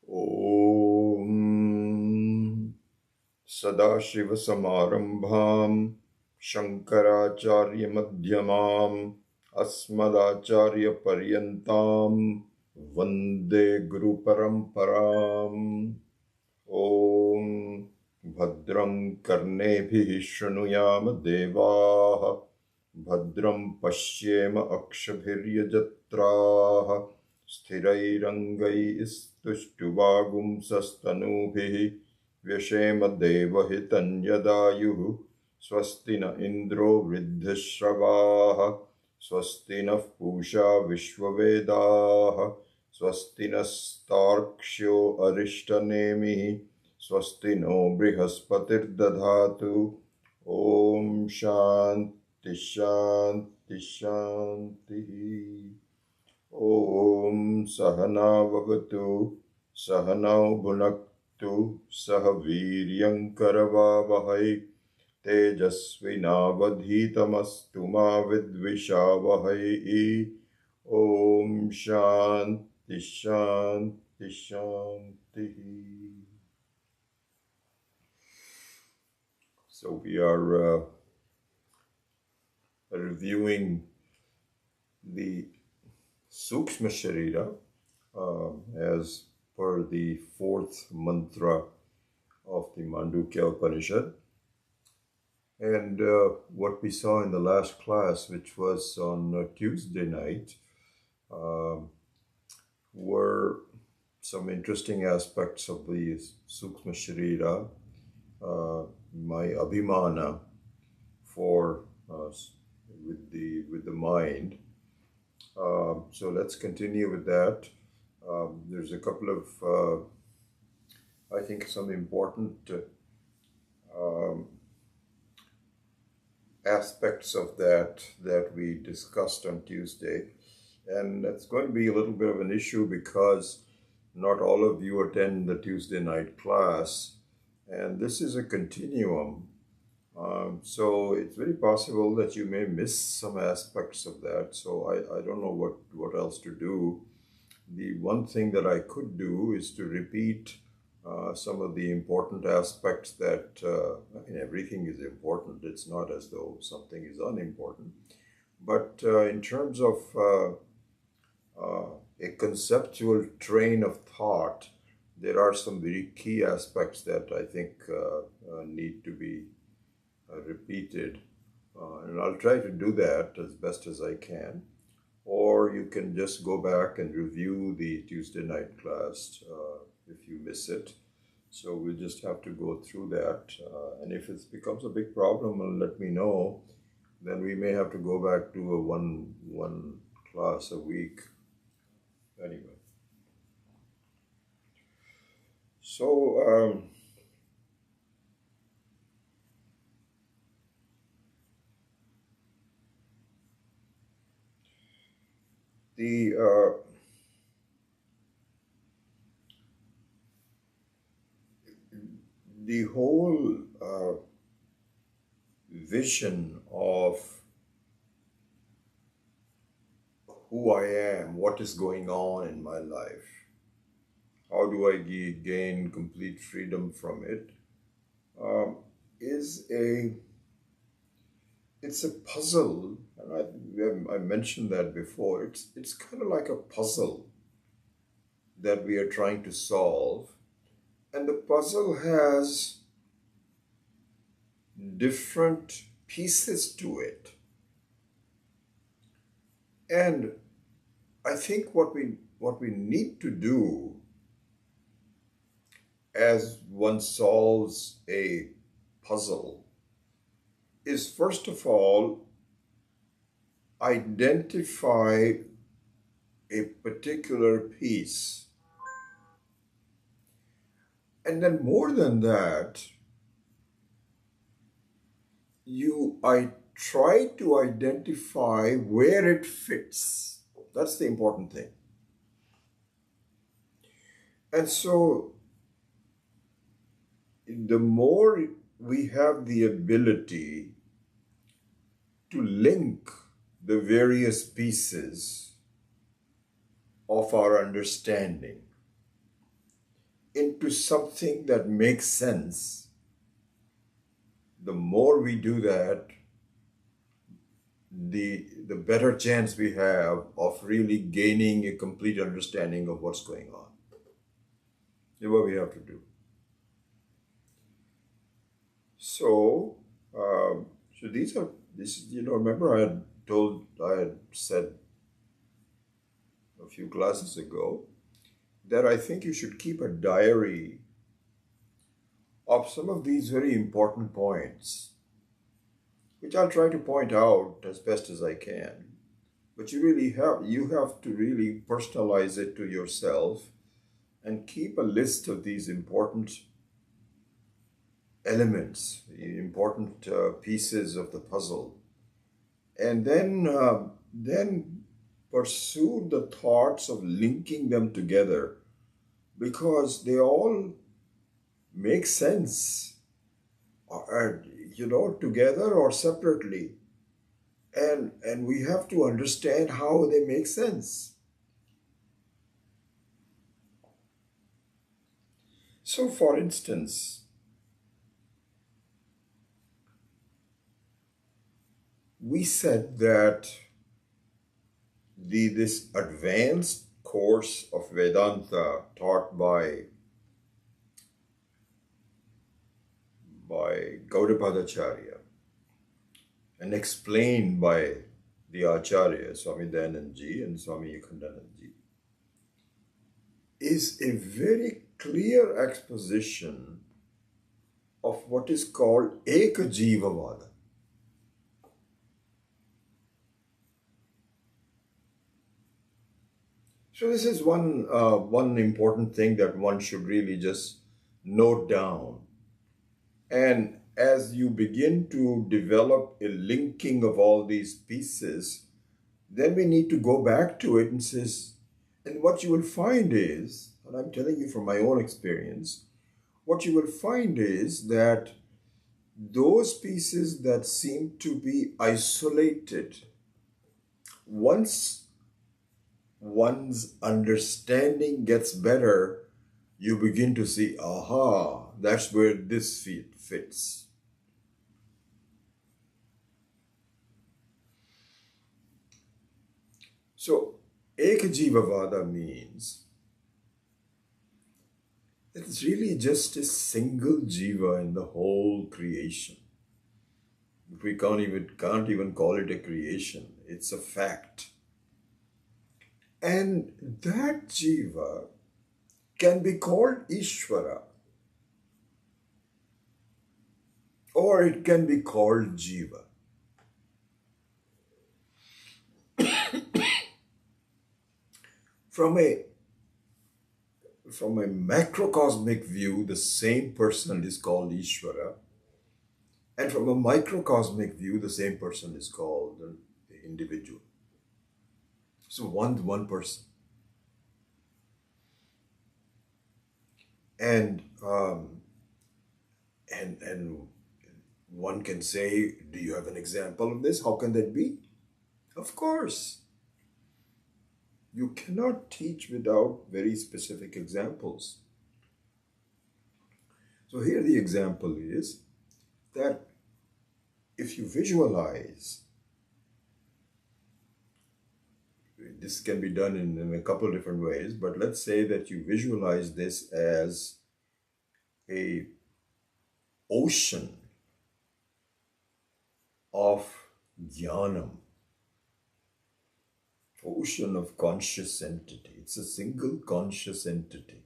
Om Sadashivasamarambham Shankaracharya Madhyamam Asmadacharya Paryantam Vande Guru Paramparam. Om Bhadram Karnebhiः Shrunuyama Devaः Bhadram Pashyema Akshabhiryajatraः Sthirairangaistustuvagumsastanubhiः Vyashema Devahitan Yadayuः Swasti na Indro Vriddhishravah Swasti na Pusha Vishwavedah Swasti nastarksho arishtanemihi Swasti no brihaspatirdadhatu Om Shanti Shanti Shanti Om Sahana Vavatu Sahanau Bhunaktu Sahaviryam Karavavahai Tejasvinavadhitamastu ma vidvishavahai Om Shanti Shanti Shanti. So we are reviewing the Sukshma Sharira as per the fourth mantra of the Mandukya Upanishad. And what we saw in the last class, which was on Tuesday night, were some interesting aspects of the Sukshma Sharira, my abhimana for with the mind. So let's continue with that. There's a couple of I think some important aspects of that we discussed on Tuesday. And that's going to be a little bit of an issue because not all of you attend the Tuesday night class, and this is a continuum. So it's very possible that you may miss some aspects of that. So I don't know what else to do. The one thing that I could do is to repeat some of the important aspects that, I mean, everything is important. It's not as though something is unimportant. But in terms of a conceptual train of thought, there are some very key aspects that I think need to be repeated. And I'll try to do that as best as I can. Or you can just go back and review the Tuesday night class if you miss it. So we'll just have to go through that. And if it becomes a big problem, let me know. Then we may have to go back to a one class a week. Anyway. So the whole vision of who I am, what is going on in my life, how do I gain complete freedom from it, it's a puzzle, and I mentioned that before. It's kind of like a puzzle that we are trying to solve, and the puzzle has different pieces to it. And I think what we need to do as one solves a puzzle is, first of all, identify a particular piece. And then more than that, I try to identify where it fits. That's the important thing. And so the more we have the ability to link the various pieces of our understanding, into something that makes sense, the more we do that, the better chance we have of really gaining a complete understanding of what's going on. That's what we have to do. So, so this is, remember I had said a few classes ago that I think you should keep a diary of some of these very important points, which I'll try to point out as best as I can. But you have to really personalize it to yourself and keep a list of these important elements, important pieces of the puzzle, and then pursue the thoughts of linking them together, because they all make sense, together or separately, and we have to understand how they make sense. So, for instance, we said that this advanced course of Vedanta taught by Gaudapadacharya and explained by the Acharya, Swami Dayanand Ji and Swami Akhandanand Ji, is a very clear exposition of what is called Ekajivavada. So this is one important thing that one should really just note down. And as you begin to develop a linking of all these pieces, then we need to go back to it and what you will find is, and I'm telling you from my own experience, what you will find is that those pieces that seem to be isolated, once one's understanding gets better, you begin to see, aha, that's where this fits. So, Ekajivavada means it's really just a single jiva in the whole creation. We can't even call it a creation. It's a fact. And that jiva can be called Ishvara, or it can be called Jiva. From a macrocosmic view, the same person is called Ishvara, and from a microcosmic view, the same person is called the individual. So one person. And one can say, do you have an example of this? How can that be? Of course. You cannot teach without very specific examples. So here the example is that if you visualize, this can be done in a couple of different ways, but let's say that you visualize this as a ocean of jnanam, ocean of conscious entity. It's a single conscious entity.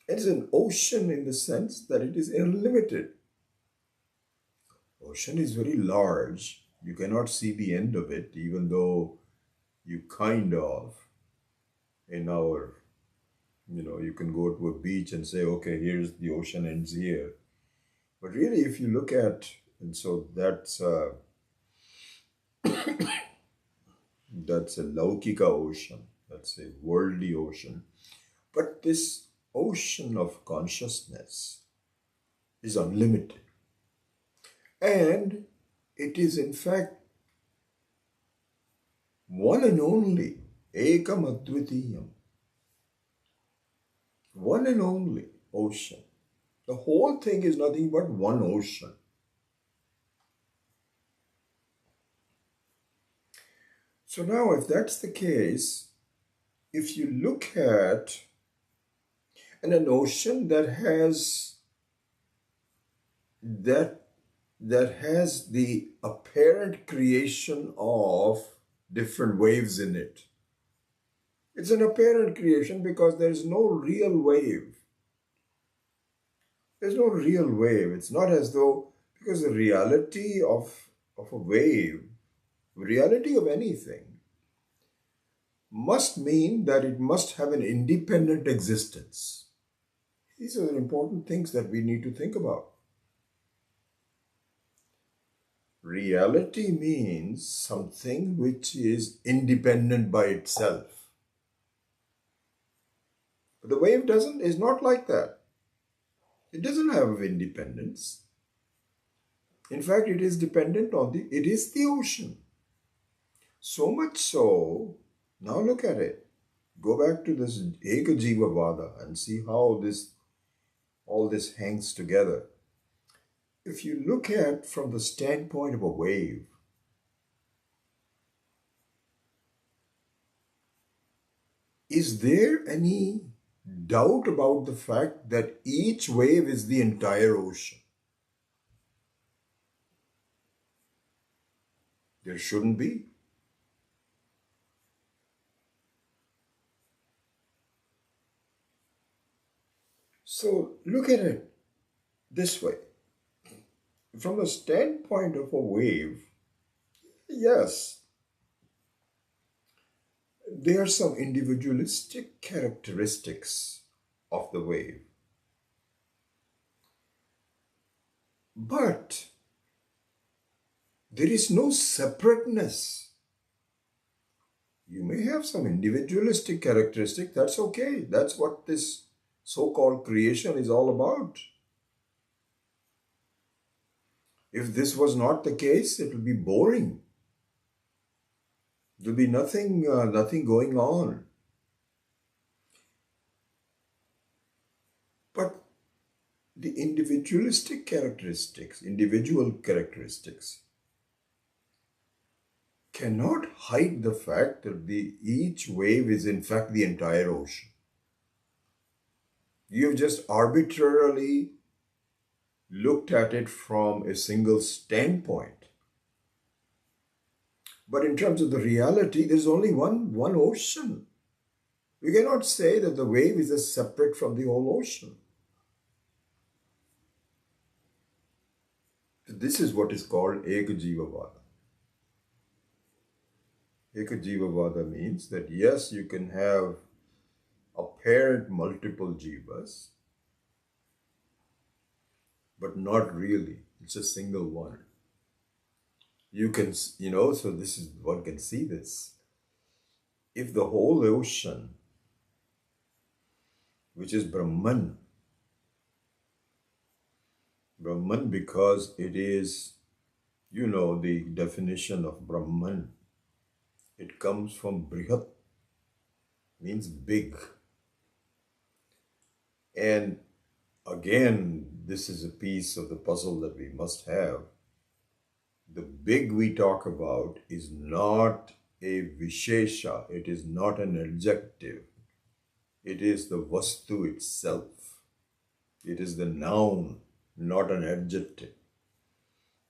It's an ocean in the sense that it is unlimited. Ocean is very large. You cannot see the end of it, even though you kind of, you can go to a beach and say, okay, here's the ocean ends here. But really, if you look at, and so that's a Laukika ocean, that's a worldly ocean. But this ocean of consciousness is unlimited. And it is in fact one and only, ekam advitiyam. One and only ocean. The whole thing is nothing but one ocean. So now, if that's the case, if you look at an ocean that that has the apparent creation of different waves in it. It's an apparent creation because there's no real wave. There's no real wave. It's not as though, because the of a wave, reality of anything, must mean that it must have an independent existence. These are the important things that we need to think about. Reality means something which is independent by itself. But the wave is not like that. It doesn't have independence. In fact, it is dependent on it is the ocean. So much so, now look at it. Go back to this Ekajiva Vada and see how all this hangs together. If you look at from the standpoint of a wave, is there any doubt about the fact that each wave is the entire ocean? There shouldn't be. So look at it this way. From the standpoint of a wave, yes, there are some individualistic characteristics of the wave. But there is no separateness. You may have some individualistic characteristic, that's okay. That's what this so-called creation is all about. If this was not the case, it would be boring. There will be nothing going on. But the individual characteristics, cannot hide the fact that each wave is in fact the entire ocean. You have just arbitrarily looked at it from a single standpoint. But in terms of the reality, there's only one ocean. We cannot say that the wave is separate from the whole ocean. This is what is called Ekajiva Vada. Ekajiva Vada means that yes, you can have apparent multiple jivas, but not really. It's a single one. You can, so this is, one can see this. If the whole ocean, which is Brahman because it is, the definition of Brahman, it comes from Brihat, means big. And again, this is a piece of the puzzle that we must have. The big we talk about is not a Vishesha, it is not an adjective. It is the Vastu itself. It is the noun, not an adjective.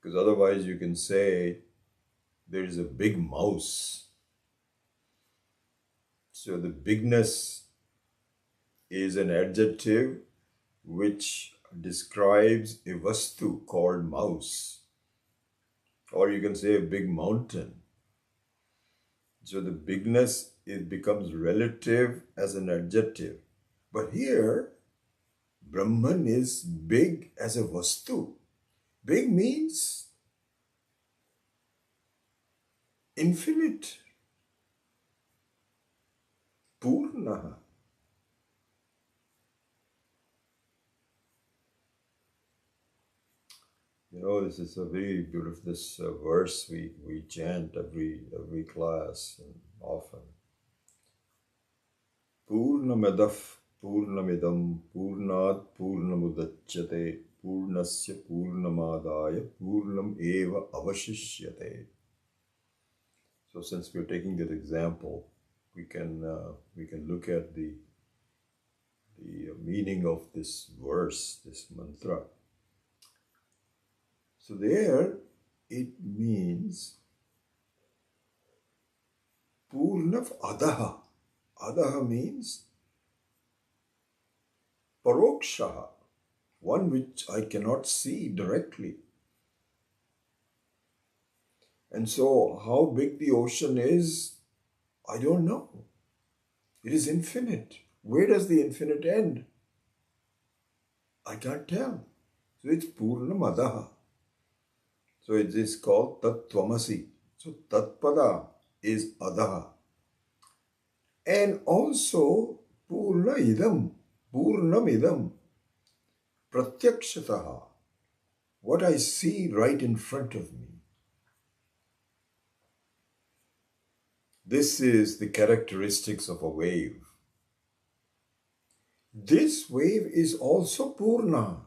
Because otherwise you can say there is a big mouse. So the bigness is an adjective which describes a Vastu called mouse. Or you can say a big mountain. So the bigness, it becomes relative as an adjective. But here, Brahman is big as a Vastu. Big means infinite. Purnaha. This is a very beautiful, this verse we chant every class and often. Purnamadav Purnamidam Purnat Purnamudachyate Purnasya Purnamadaya Purnam Eva Avashishyate. So since we're taking that example, we can look at the meaning of this verse, this mantra. So there it means Purnav Adaha. Adaha means Parokshaha, one which I cannot see directly. And so how big the ocean is, I don't know. It is infinite. Where does the infinite end? I can't tell. So it's Purnamadaha. So it is called Tat Tvamasi. So Tatpada is Adaha. And also Purna Idam, Purnam Idam, Pratyakshataha, what I see right in front of me. This is the characteristics of a wave. This wave is also Purna,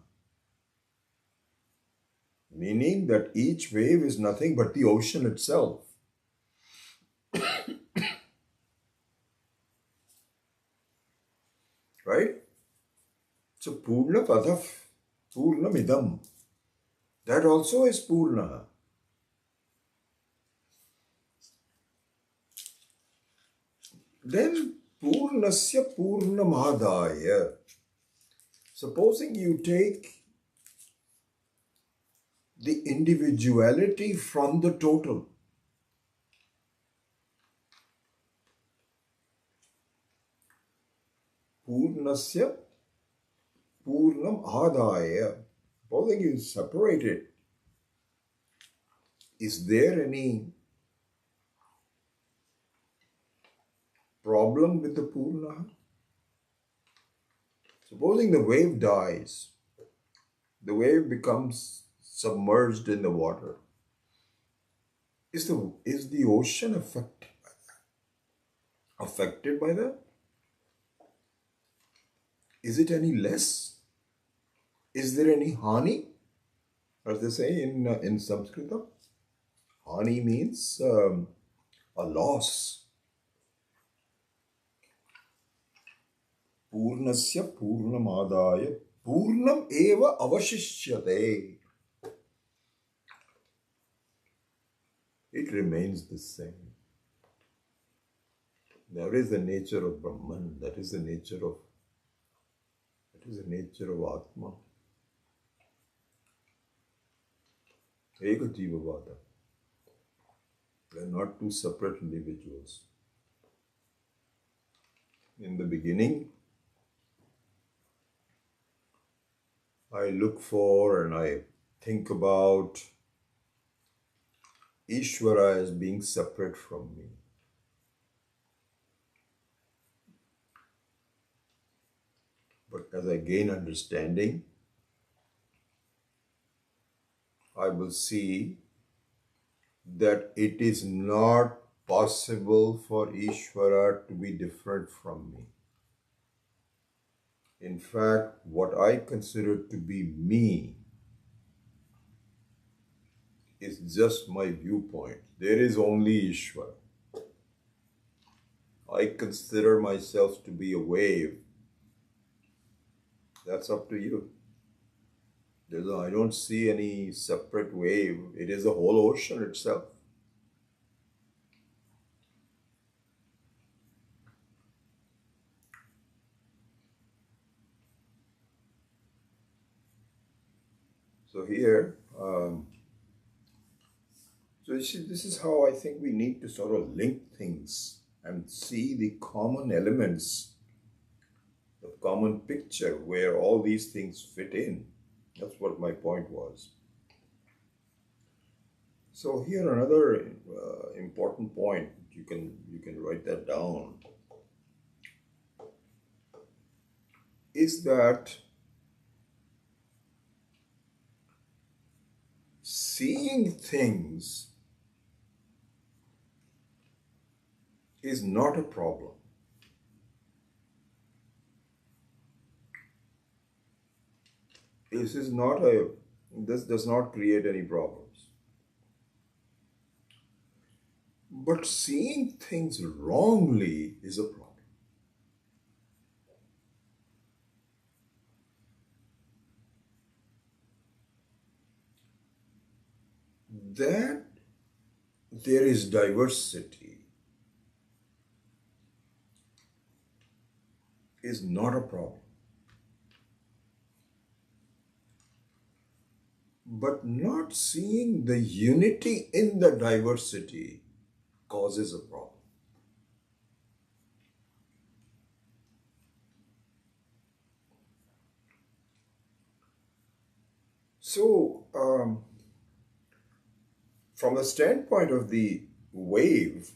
meaning that each wave is nothing but the ocean itself. Right? So Purna Padaf, Purna Midam, that also is Purna. Then Purnasya Purnamadaya. Supposing you take the individuality from the total. Purnasya Purnam Adaya. Supposing you separate it, is there any problem with the Purna? Supposing the wave dies, the wave becomes submerged in the water. Is the ocean affected by that? Is it any less? Is there any hani? As they say in Sanskrit, hani means a loss. Purnasya Purnamadaya Purnam Eva Avashishyate. It remains the same. That is the nature of Brahman. That is the nature of Atma. Eka Jivavada. They are not two separate individuals. In the beginning, I look for and I think about Ishvara as being separate from me. But as I gain understanding, I will see that it is not possible for Ishvara to be different from me. In fact, what I consider to be me is just my viewpoint. There is only Ishvara. I consider myself to be a wave. That's up to you. I don't see any separate wave. It is the whole ocean itself. So here, so you see, this is how I think we need to sort of link things and see the common elements, the common picture where all these things fit in. That's what my point was. So here another important point, you can write that down, is that seeing things is not a problem. this does not create any problems. But seeing things wrongly is a problem. That there is diversity is not a problem. But not seeing the unity in the diversity causes a problem. So, from the standpoint of the wave,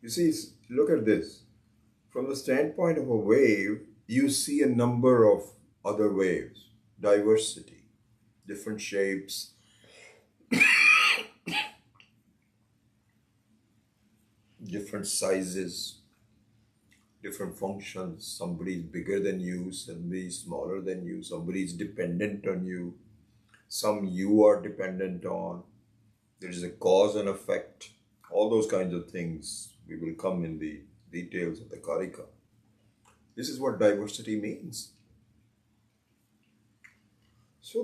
you see, look at this. From the standpoint of a wave, you see a number of other waves, diversity, different shapes, different sizes, different functions. Somebody is bigger than you, somebody is smaller than you, somebody is dependent on you, some you are dependent on. There is a cause and effect. All those kinds of things we will come in the details of the Karika. This is what diversity means. So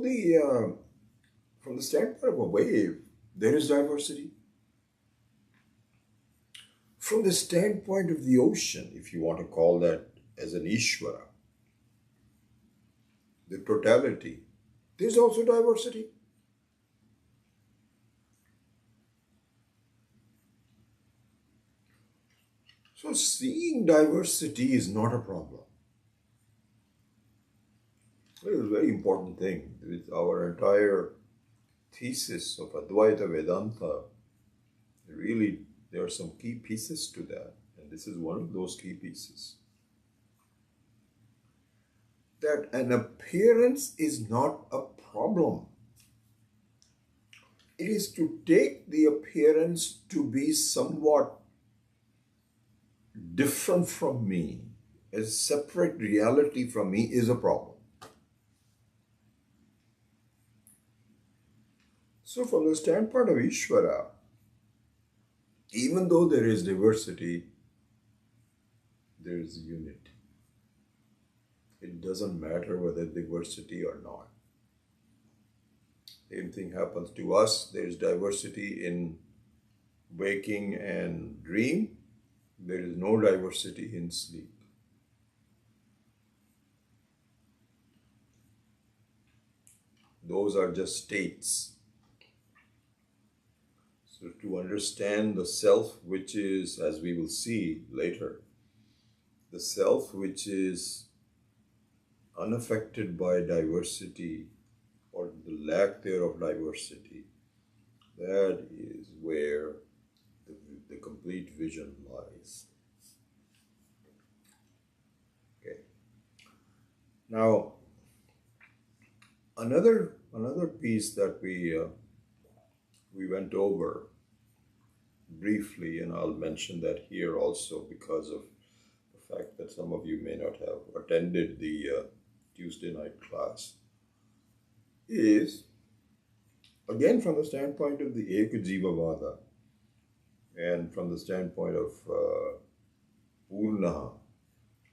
from the standpoint of a wave, there is diversity. From the standpoint of the ocean, if you want to call that as an Ishvara, the totality, there's also diversity. So seeing diversity is not a problem. It is a very important thing. With our entire thesis of Advaita Vedanta, really there are some key pieces to that, and this is one of those key pieces. That an appearance is not a problem. It is to take the appearance to be somewhat different from me, a separate reality from me, is a problem. So from the standpoint of Ishvara, even though there is diversity, there is unity. It doesn't matter whether diversity or not. Same thing happens to us. There is diversity in waking and dream. There is no diversity in sleep. Those are just states. So to understand the self, which is, as we will see later, the self which is unaffected by diversity or the lack thereof diversity, that is where the complete vision lies. Okay. Now, another piece that we went over briefly, and I'll mention that here also because of the fact that some of you may not have attended the Tuesday night class, is again from the standpoint of the Ekajivavada and from the standpoint of Purnaha,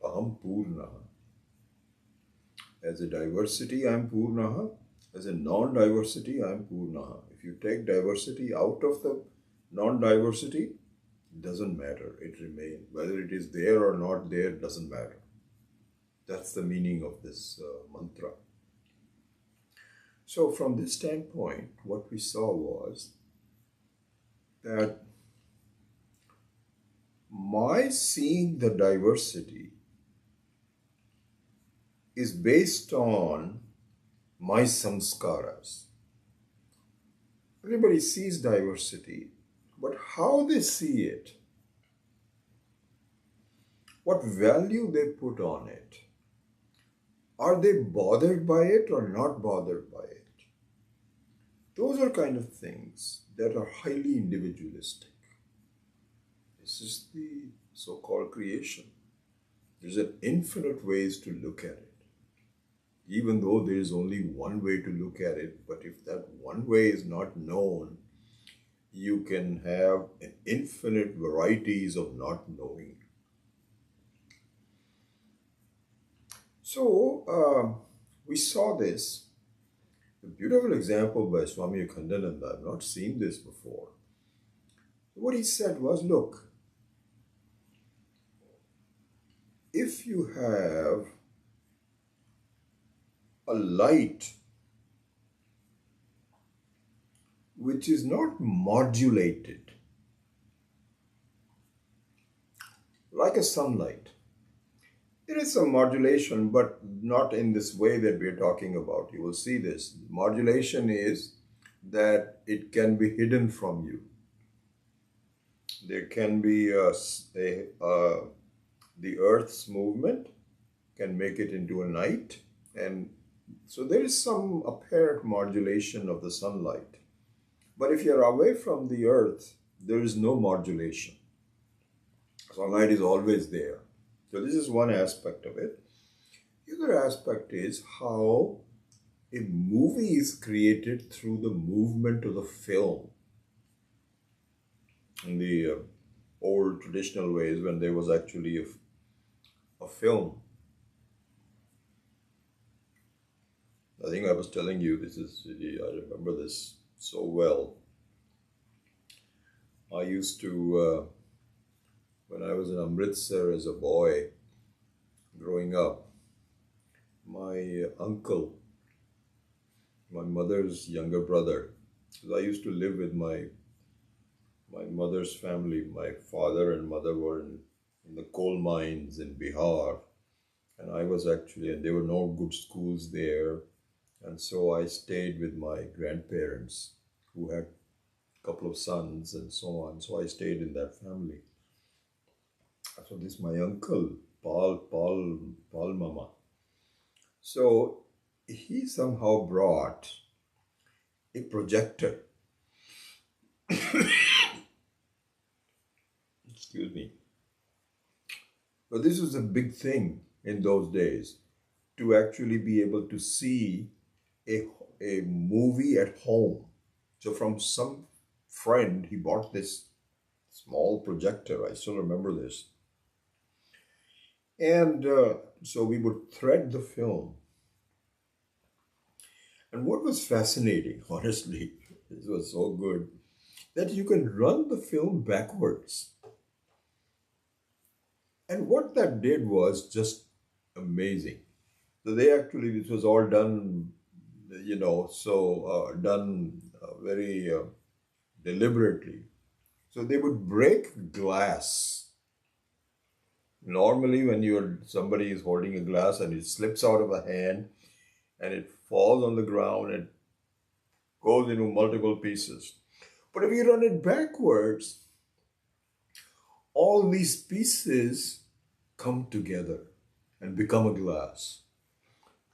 Aham Purnaha. As a diversity, I am Purnaha. As a non-diversity, I am Purnaha. If you take diversity out of the non-diversity, it doesn't matter. It remains. Whether it is there or not there doesn't matter. That's the meaning of this mantra. So from this standpoint, what we saw was that my seeing the diversity is based on my samskaras. Everybody sees diversity, but how they see it, what value they put on it, are they bothered by it or not bothered by it? Those are kind of things that are highly individualistic. This is the so-called creation. There's an infinite ways to look at it. even though there is only one way to look at it. But if that one way is not known, you can have infinite varieties of not knowing. So we saw this, a beautiful example by Swami Akhandananda. I've not seen this before. What he said was, look, if you have a light which is not modulated, like a sunlight, there is some modulation, but not in this way that we're talking about. You will see this. Modulation is that it can be hidden from you. There can be the earth's movement can make it into a night, and so there is some apparent modulation of the sunlight. But if you're away from the earth, there is no modulation. Sunlight is always there. So this is one aspect of it. The other aspect is how a movie is created through the movement of the film. In the old traditional ways, when there was actually a film. I think I was telling you, I remember this so well. I used to, when I was in Amritsar as a boy, growing up, my uncle, my mother's younger brother, because I used to live with my mother's family. My father and mother were in the coal mines in Bihar, and I was actually, and there were no good schools there, and so I stayed with my grandparents who had a couple of sons and so on. So I stayed in that family. So this is my uncle, Paul Mama. So he somehow brought a projector. Excuse me. But this was a big thing in those days, to actually be able to see a movie at home. So from some friend, he bought this small projector. I still remember this. And so we would thread the film. And what was fascinating, honestly, this was so good, that you can run the film backwards. And what that did was just amazing. So this was all done, done very deliberately. So they would break glass. Normally, when somebody is holding a glass and it slips out of a hand and it falls on the ground and goes into multiple pieces. But if you run it backwards, all these pieces come together and become a glass.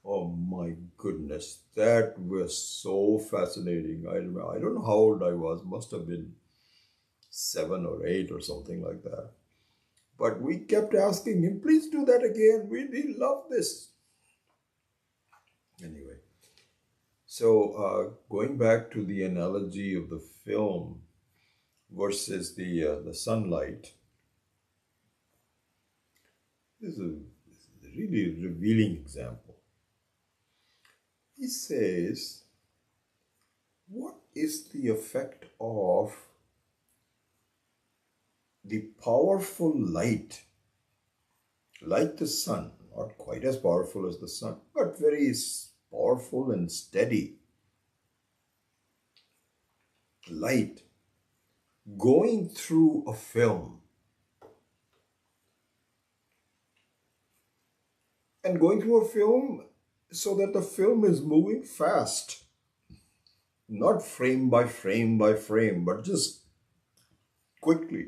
Oh my goodness, that was so fascinating. I don't know how old I was, must have been 7 or 8 or something like that. But we kept asking him, please do that again. We love this. Anyway, so going back to the analogy of the film versus the sunlight, this is a really revealing example. He says, what is the effect of the powerful light, like the sun, not quite as powerful as the sun, but very powerful and steady light going through a film, and going through a film so that the film is moving fast, not frame by frame by frame, but just quickly.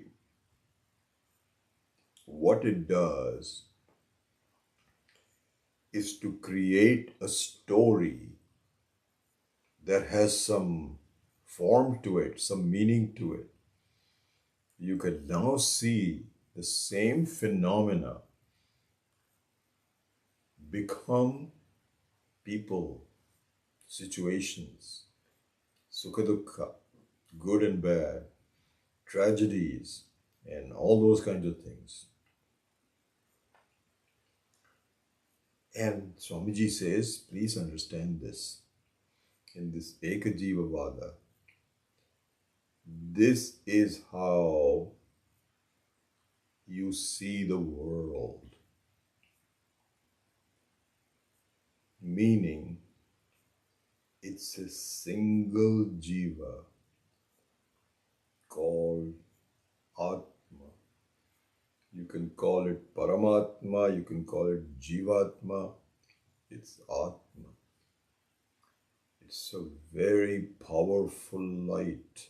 What it does is to create a story that has some form to it, some meaning to it. You can now see the same phenomena become people, situations, sukha dukha, good and bad, tragedies, and all those kinds of things. And Swamiji says, please understand this. In this Ekajiva Vada, this is how you see the world. Meaning, it's a single jiva called Atma. You can call it Paramatma, you can call it Jivatma. It's Atma. It's a very powerful light.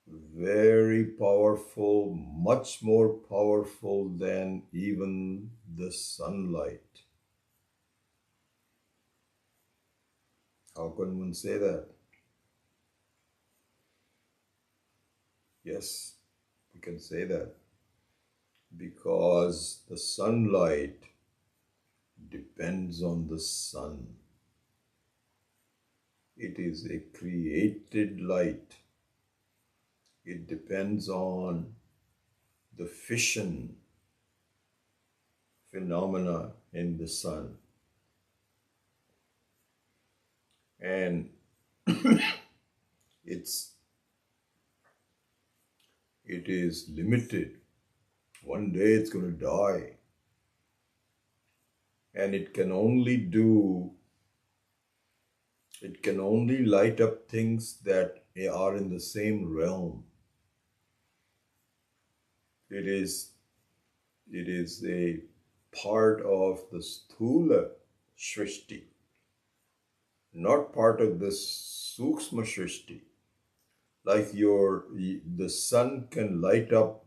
Very powerful, much more powerful than even the sunlight. How can one say that? Yes, we can say that because the sunlight depends on the sun. It is a created light. It depends on the fission phenomena in the sun. And it is limited. One day it's going to die. And it can only light up things that are in the same realm. It is a part of the Sthula Shrishti, not part of the Sukshma Shrishti. Like the sun can light up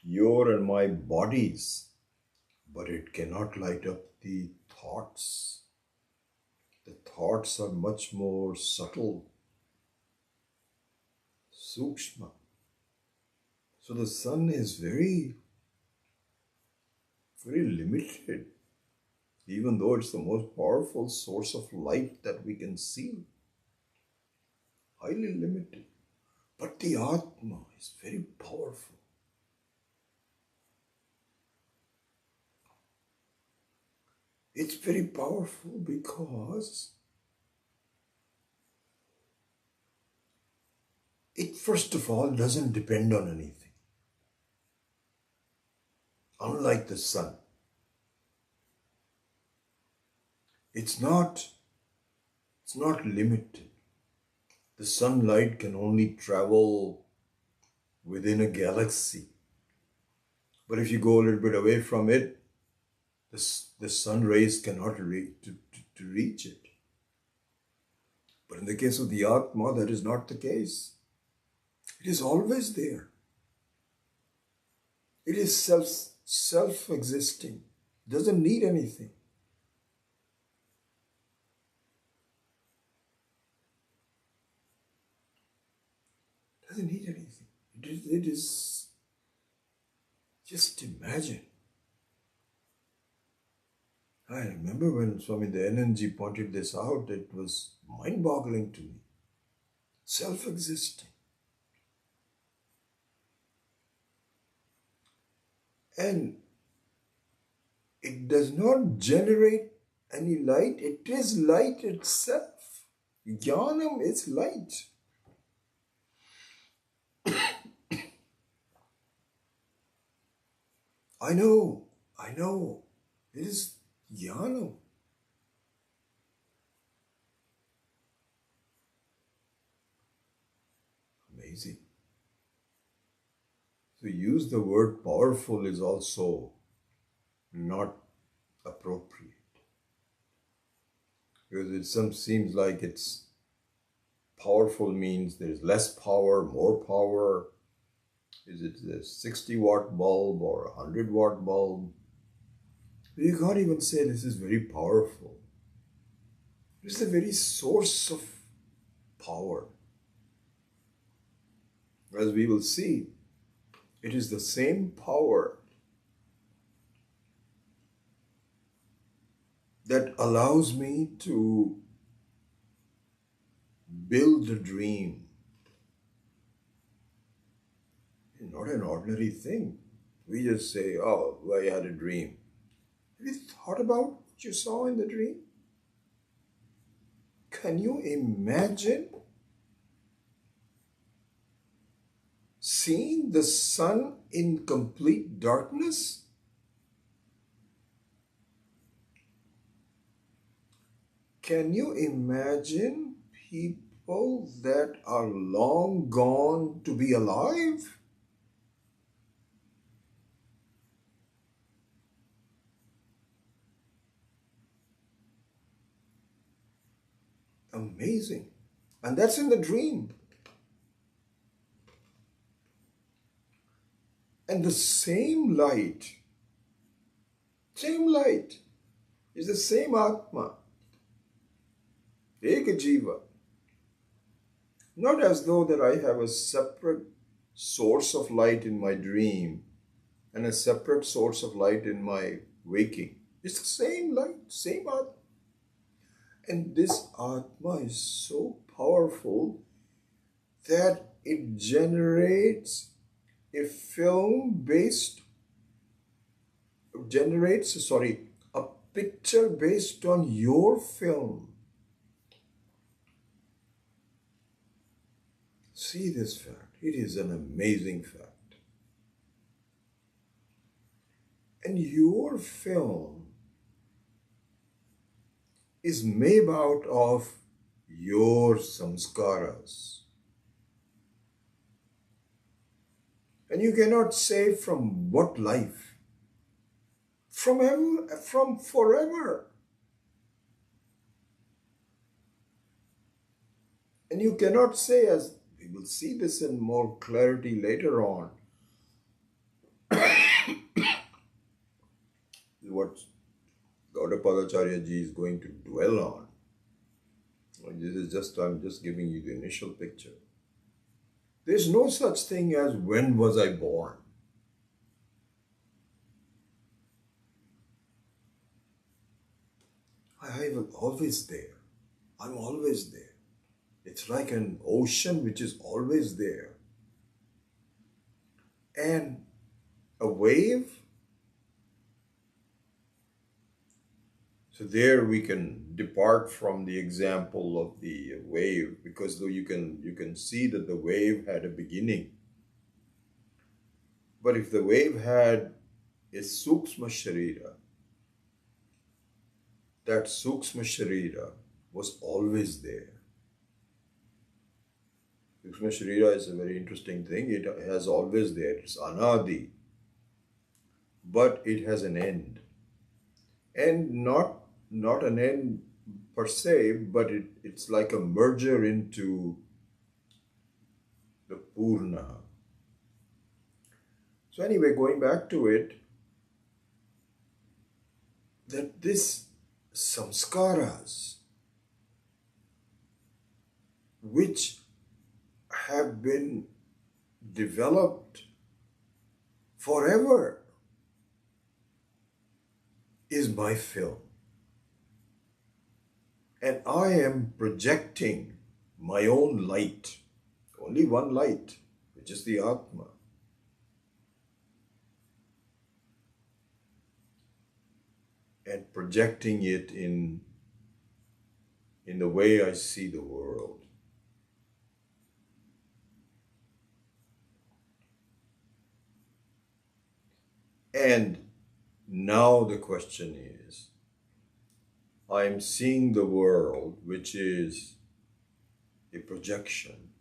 your and my bodies, but it cannot light up the thoughts. The thoughts are much more subtle, Sukshma. So the sun is very, very limited, even though it's the most powerful source of light that we can see. Highly limited. But the Atma is very powerful. It's very powerful because it, first of all, doesn't depend on anything. Unlike the sun. It's not limited. The sunlight can only travel within a galaxy. But if you go a little bit away from it, the sun rays cannot reach it. But in the case of the Atma, that is not the case. It is always there. It is self-existing. It doesn't need anything. It doesn't need anything. It is just imagine. I remember when Swami Dayananji pointed this out, it was mind-boggling to me. Self-existing. And it does not generate any light. It is light itself. Jnanam is light. I know. It is Jnanam. Amazing. To use the word powerful is also not appropriate. Because it seems like it's powerful means there's less power, more power. Is it a 60-watt bulb or a 100-watt bulb? You can't even say this is very powerful. It's the very source of power. As we will see, it is the same power that allows me to build a dream. Not an ordinary thing. We just say, oh, I had a dream. Have you thought about what you saw in the dream? Can you imagine seeing the sun in complete darkness? Can you imagine people that are long gone to be alive? Amazing. And that's in the dream. And the same light is the same Atma, Eka Jiva. Not as though that I have a separate source of light in my dream and a separate source of light in my waking. It's the same light, same Atma. And this Atma is so powerful that it generates a picture based on your film. See this fact. It is an amazing fact. And your film is made out of your samskaras. And you cannot say from what life? From forever. And you cannot say, as we will see this in more clarity later on, what Gaudapadacharya ji is going to dwell on. I'm just giving you the initial picture. There's no such thing as when was I born. I was always there. I'm always there. It's like an ocean which is always there. And a wave. So there we can depart from the example of the wave, because though you can see that the wave had a beginning. But if the wave had a Sukshma Sharira, that Sukshma Sharira was always there. Sukshma Sharira is a very interesting thing. It has always there. It's Anadi. But it has an end. And not an end per se, but it's like a merger into the Purna. So anyway, going back to it, that this samskaras, which have been developed forever, is my film. And I am projecting my own light, only one light, which is the Atma. And projecting it in the way I see the world. And now the question is, I am seeing the world, which is a projection.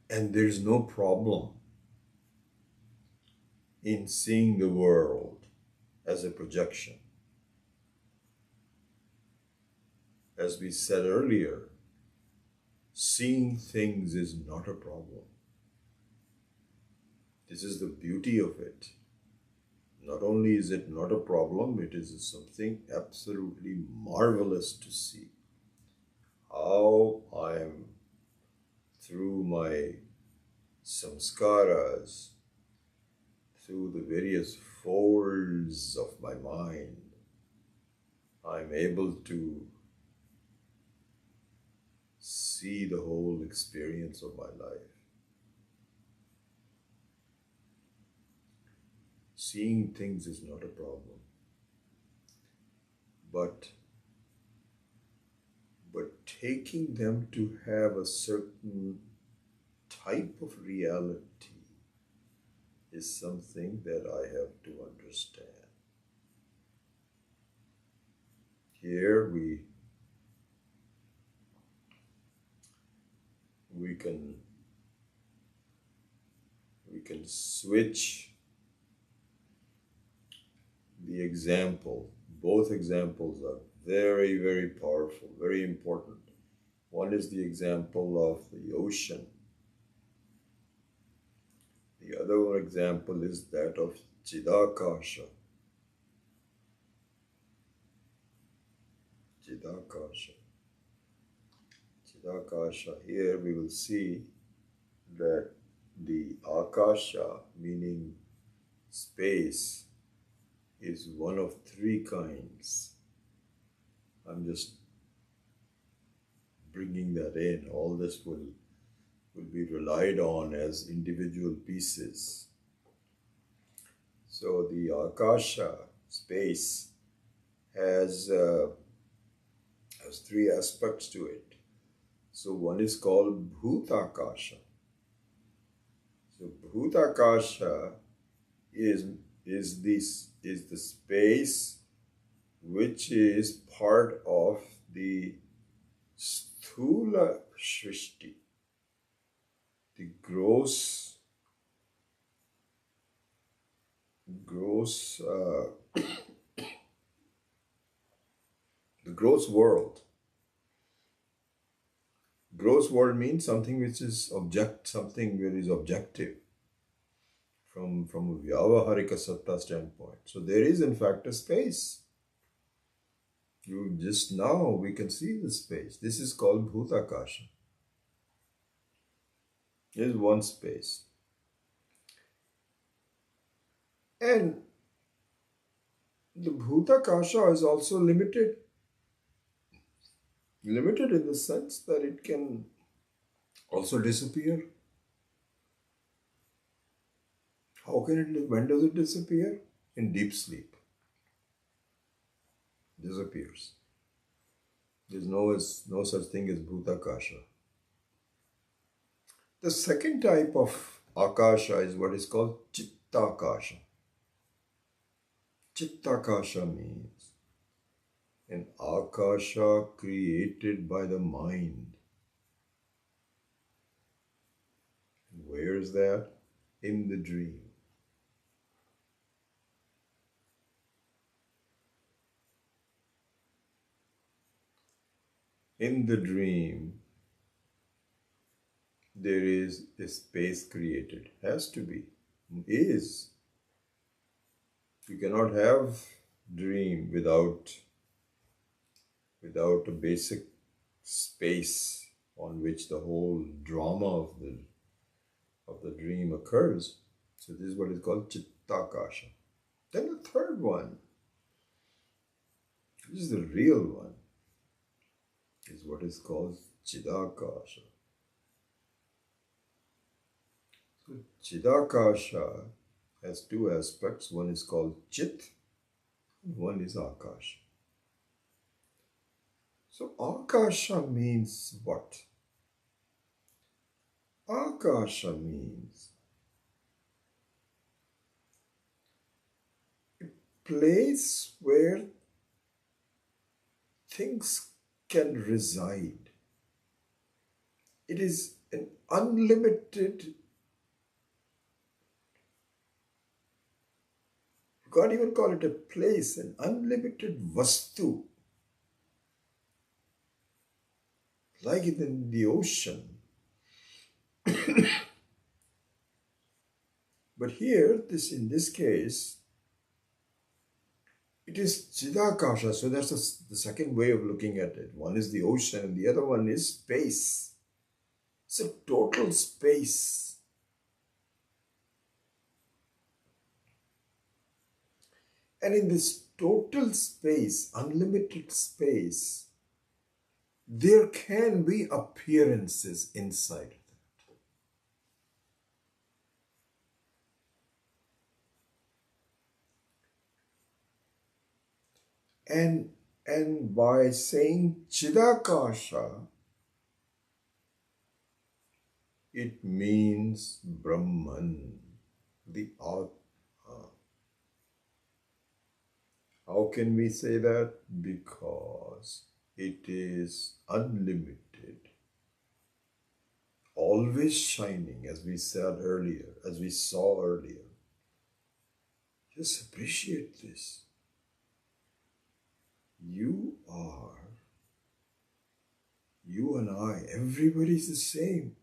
And there's no problem in seeing the world as a projection. As we said earlier, seeing things is not a problem. This is the beauty of it. Not only is it not a problem, it is something absolutely marvelous to see. How I am, through my samskaras, through the various folds of my mind, I'm able to see the whole experience of my life. Seeing things is not a problem, but taking them to have a certain type of reality is something that I have to understand. Here we can switch the example. Both examples are very, very powerful, very important. One is the example of the ocean. The other example is that of Chidakasha. Chidakasha. Chidakasha. Here we will see that the Akasha, meaning space, is one of three kinds. I'm just bringing that in. All this will be relied on as individual pieces. So the Akasha, space, has three aspects to it. So one is called Bhutakasha. So Bhutakasha is the space which is part of the Sthula Shrishti, the gross world. Gross world means something which is something that is objective from a Vyavaharika Satta standpoint. So there is in fact a space. Just now we can see the space. This is called Bhutakasha. There's one space. And the Bhutakasha is also limited. Limited in the sense that it can also disappear. How can it, when does it disappear? In deep sleep. Disappears. There's no such thing as Bhutakasha. The second type of Akasha is what is called Chittakasha. Chittakasha means an Akasha created by the mind. Where is that? In the dream. In the dream, there is a space created. Has to be. Is. You cannot have dream without a basic space on which the whole drama of the dream occurs. So this is what is called Chittakasha. Then the third one, which is the real one, is what is called Chidakasha. So Chidakasha has two aspects. One is called Chit, and one is Akasha. So Akasha means what? Akasha means a place where things can reside. It is an unlimited, you can't even call it a place, an unlimited vastu. Like in the ocean. But here, in this case, it is Chidakasha. So that's the second way of looking at it. One is the ocean and the other one is space. It's a total space. And in this total space, unlimited space, there can be appearances inside of that. And by saying Chidakasha, it means Brahman, the Atma. How can we say that? Because it is unlimited, always shining, as we said earlier, as we saw earlier. Just appreciate this. You and I, everybody's the same.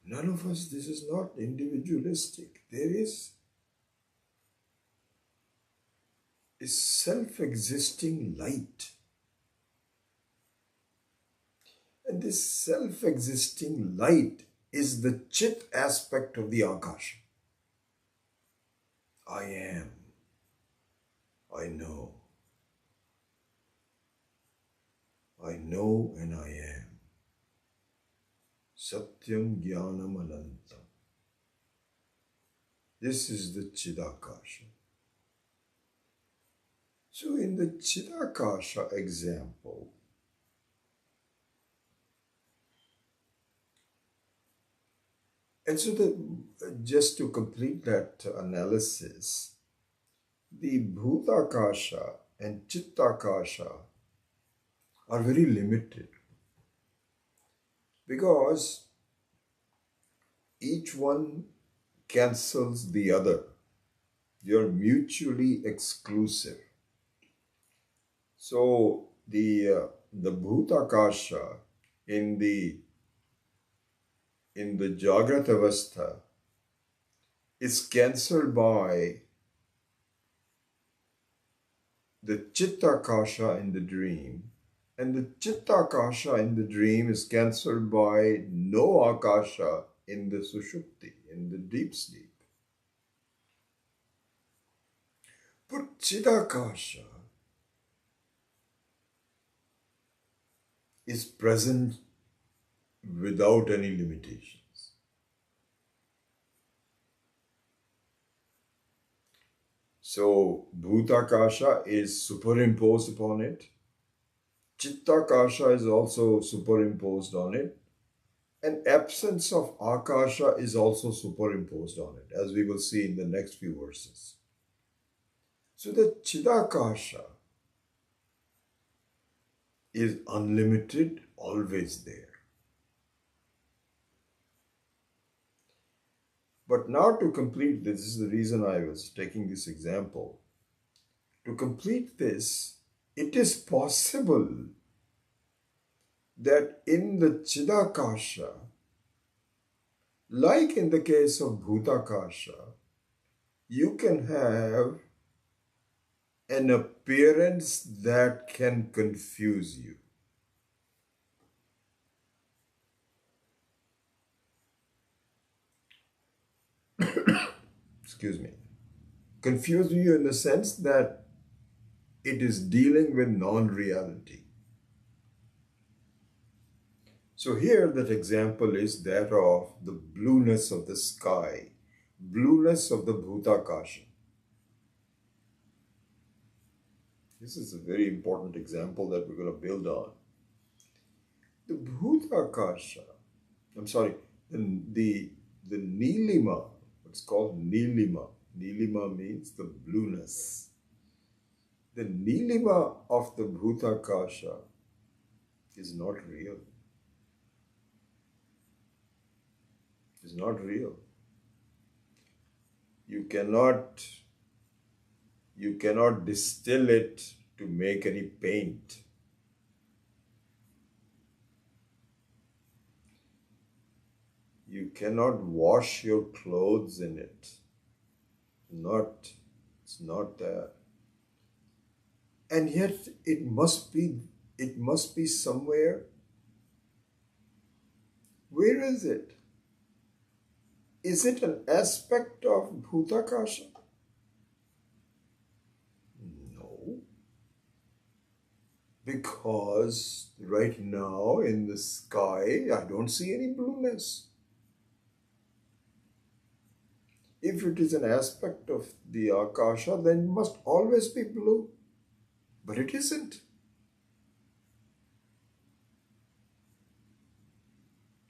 None of us, this is not individualistic. There is a self-existing light. And this self-existing light is the Chit aspect of the Akasha. I am. I know. I know and I am. Satyam Jnanam Anantam. This is the Chidakasha. So in the Chidakasha example, and so just to complete that analysis, the Bhutakasha and Chittakasha are very limited because each one cancels the other. They are mutually exclusive. So the Bhutakasha in the Jagrat Avastha is cancelled by the Chittakasha in the dream, and the Chittakasha in the dream is cancelled by no Akasha in the Sushupti, in the deep sleep. But Chidakasha is present without any limitations. So Bhutakasha is superimposed upon it. Chittakasha is also superimposed on it. And absence of Akasha is also superimposed on it, as we will see in the next few verses. So the Chidakasha is unlimited, always there. But now to complete this is the reason I was taking this example. To complete this, it is possible that in the Chidakasha, like in the case of Bhutakasha, you can have an appearance that can confuse you. Excuse me. Confuse you in the sense that it is dealing with non-reality. So here that example is that of the blueness of the sky, blueness of the Bhutakasha. This is a very important example that we're going to build on. The Bhutakasha, the Nilima, what's called Nilima. Nilima means the blueness. The Nilima of the Bhutakasha is not real. It's not real. You cannot distill it to make any paint. You cannot wash your clothes in it. It's not that. And yet it must be somewhere. Where is it? Is it an aspect of Bhutakasha? Because right now in the sky, I don't see any blueness. If it is an aspect of the Akasha, then it must always be blue. But it isn't.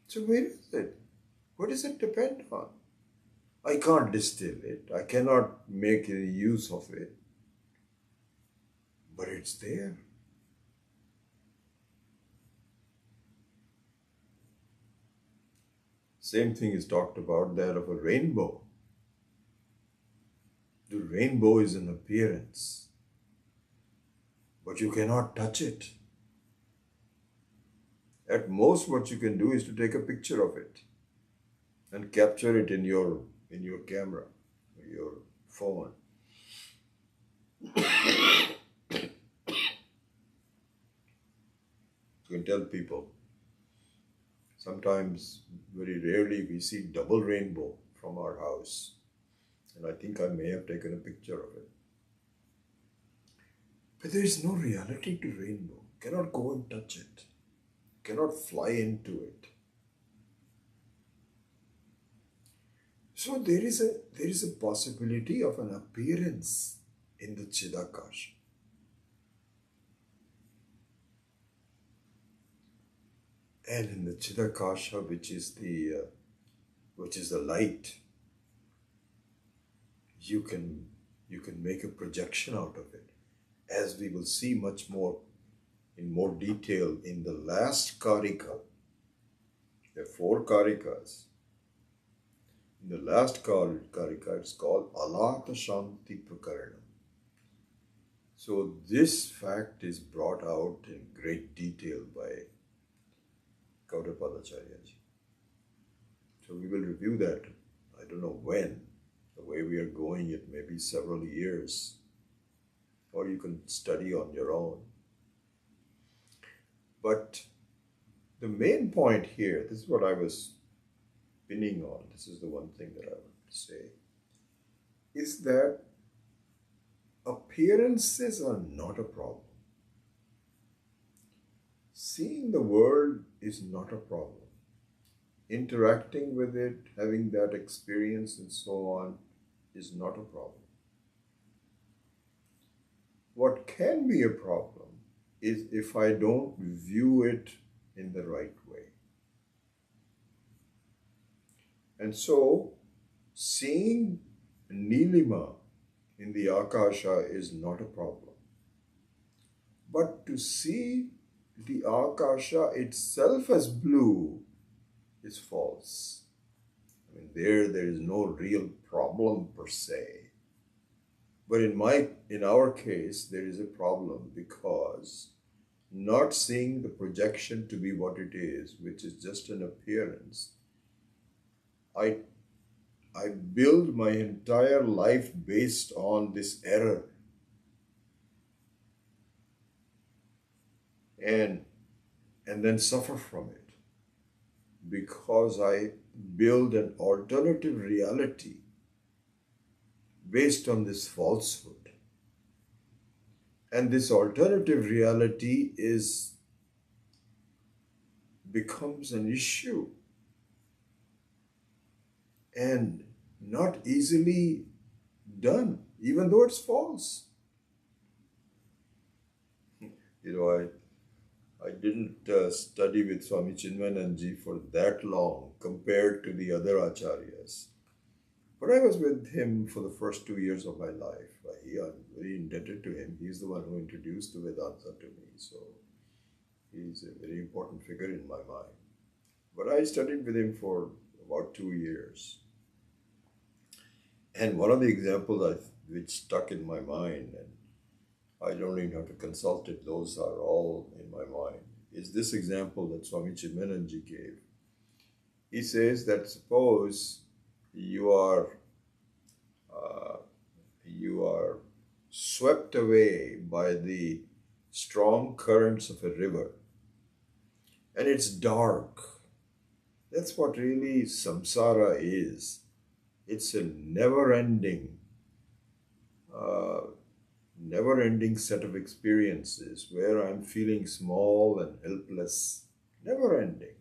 So where is it? What does it depend on? I can't distill it. I cannot make any use of it. But it's there. Same thing is talked about that of a rainbow. The rainbow is an appearance, but you cannot touch it. At most, what you can do is to take a picture of it and capture it in your camera, or your phone. You can tell people. Sometimes, very rarely, we see double rainbow from our house. And I think I may have taken a picture of it. But there is no reality to rainbow. Cannot go and touch it. Cannot fly into it. So there is a possibility of an appearance in the Chidakasha. And in the Chidakasha, which is the light, you can make a projection out of it, as we will see much more in more detail in the last Karika. There are 4 Karikas. In the last Karika, it's called Alata Shanti Prakaranam. So this fact is brought out in great detail by Gaudapadacharyaji. So we will review that. I don't know when. The way we are going, it may be several years. Or you can study on your own. But the main point here, this is what I was pinning on, this is the one thing that I want to say, is that appearances are not a problem. Seeing the world is not a problem. Interacting with it, having that experience and so on is not a problem. What can be a problem is if I don't view it in the right way. And so, seeing Nilima in the Akasha is not a problem. But to see the Akasha itself as blue is false. I mean, there is no real problem per se. But in our case, there is a problem because not seeing the projection to be what it is, which is just an appearance, I build my entire life based on this error. And then suffer from it because I build an alternative reality based on this falsehood. And this alternative reality becomes an issue and not easily done, even though it's false. I didn't study with Swami Chinmayananji for that long compared to the other acharyas. But I was with him for the first 2 years of my life. I'm very indebted to him. He's the one who introduced the Vedanta to me. So he's a very important figure in my mind. But I studied with him for about 2 years. And one of the examples which stuck in my mind, and I don't even have to consult it, those are all in my mind, is this example that Swami Chinmayananji gave. He says that suppose you are swept away by the strong currents of a river, and it's dark. That's what really samsara is. It's a never-ending never-ending set of experiences where I'm feeling small and helpless, never-ending.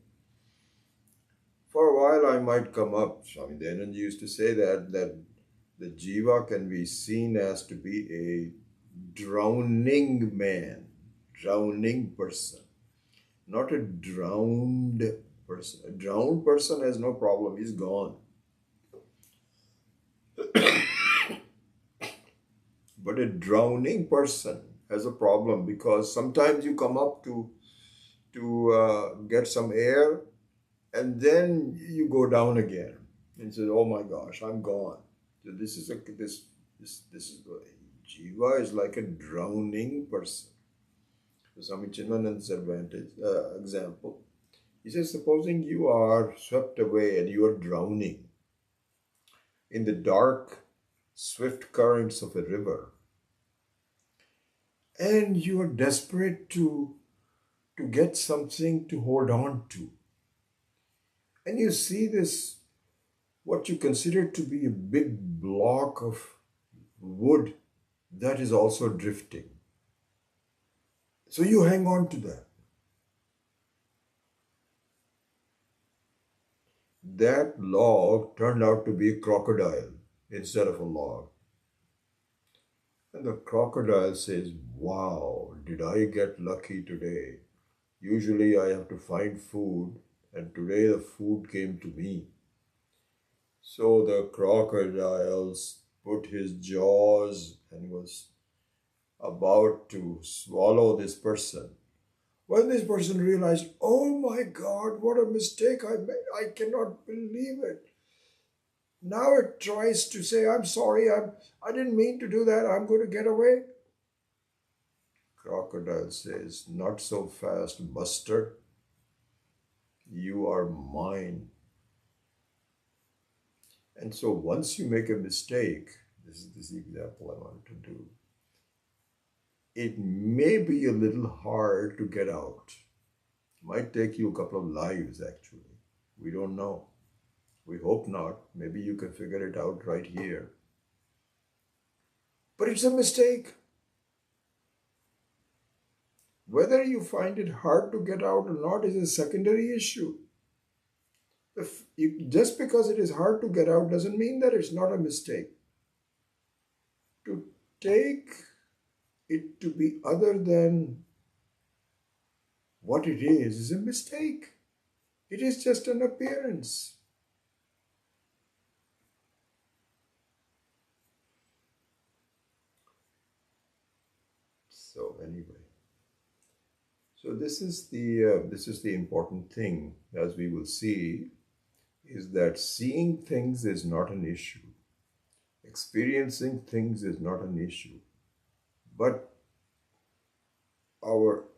For a while, I might come up. Swami Dayananda used to say that the jiva can be seen as to be a drowning man, drowning person, not a drowned person. A drowned person has no problem; he's gone. But a drowning person has a problem because sometimes you come up to get some air, and then you go down again and say, "Oh my gosh, I'm gone." So this is the jiva is like a drowning person. So Swami Chinmanan's example. He says, supposing you are swept away and you are drowning in the dark, swift currents of a river, and you are desperate to get something to hold on to. And you see this, what you consider to be a big block of wood that is also drifting. So you hang on to that. That log turned out to be a crocodile instead of a log. And the crocodile says, "Wow, did I get lucky today? Usually I have to find food, and today the food came to me." So the crocodile put his jaws and was about to swallow this person. When this person realized, "Oh my God, what a mistake I made. I cannot believe it." Now it tries to say, "I'm sorry, I didn't mean to do that. I'm going to get away." Crocodile says, "Not so fast, Buster. You are mine." And so once you make a mistake, this is the example I want to do, it may be a little hard to get out. Might take you a couple of lives, actually. We don't know. We hope not. Maybe you can figure it out right here. But it's a mistake. Whether you find it hard to get out or not is a secondary issue. Just because it is hard to get out doesn't mean that it's not a mistake. To take it to be other than what it is a mistake. It is just an appearance. So anyway, so this is the important thing, as we will see, is that seeing things is not an issue. Experiencing things is not an issue. But our